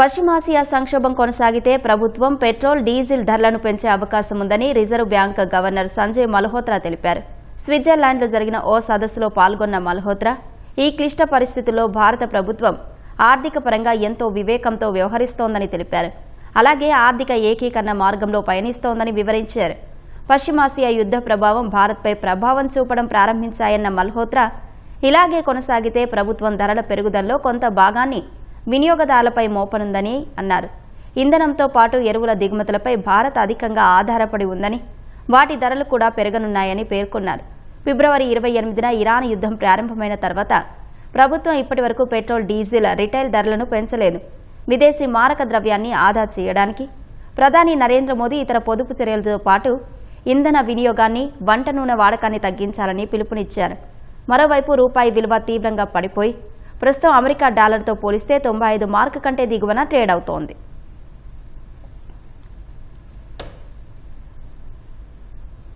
పశ్చిమాసియా సంక్షోభం కొనసాగితే ప్రభుత్వం పెట్రోల్ డీజిల్ ధరలను పెంచే అవకాశం ఉందని reserve bank governor Sanjay Malhotra తెలిపారు. స్విట్జర్లాండ్లో జరిగిన ఓ సదస్సులో పాల్గొన్న మల్హోత్రా ఈ క్లిష్ట పరిస్థితుల్లో భారత ప్రభుత్వం ఆర్థిక పరంగా ఎంతో వివేకంతో వ్యవహరిస్తోందని తెలిపారు. అలాగే ఆర్థిక ఏకీకరణ మార్గంలో పయనిస్తోందని వివరించారు. పశ్చిమాసియా యుద్ధ ప్రభావం భారత్పై ప్రభావం చూపడం ప్రారంభించాయన్న మల్హోత్రా ఇలాగే కొనసాగితే ప్రభుత్వం ధరల పెరుగుదలలో కొంత భాగాన్ని వినియోగదారులపై మోపనుందని అన్నారు. ఇంధనంతో పాటు ఎరువుల దిగుమతులపై భారత్ అధికంగా ఆధారపడి ఉందని, వాటి ధరలు కూడా పెరగనున్నాయని పేర్కొన్నారు. ఫిబ్రవరి 28న ఇరాన్ యుద్ధం ప్రారంభమైన తర్వాత ప్రభుత్వం ఇప్పటివరకు పెట్రోల్ డీజిల్ రిటైల్ ధరలను పెంచలేదు. విదేశీ మారక ద్రవ్యాన్ని ఆదా చేయడానికి ప్రధాని నరేంద్ర మోదీ ఇతర పొదుపు చర్యలతో పాటు ఇంధన వినియోగాన్ని, వంట నూనె వాడకాన్ని తగ్గించాలని పిలుపునిచ్చారు. మరోవైపు రూపాయి విలువ తీవ్రంగా పడిపోయి ప్రస్తుతం అమెరికా డాలర్తో పోలిస్తే 95 మార్కు కంటే దిగువన ట్రేడ్ అవుతోంది.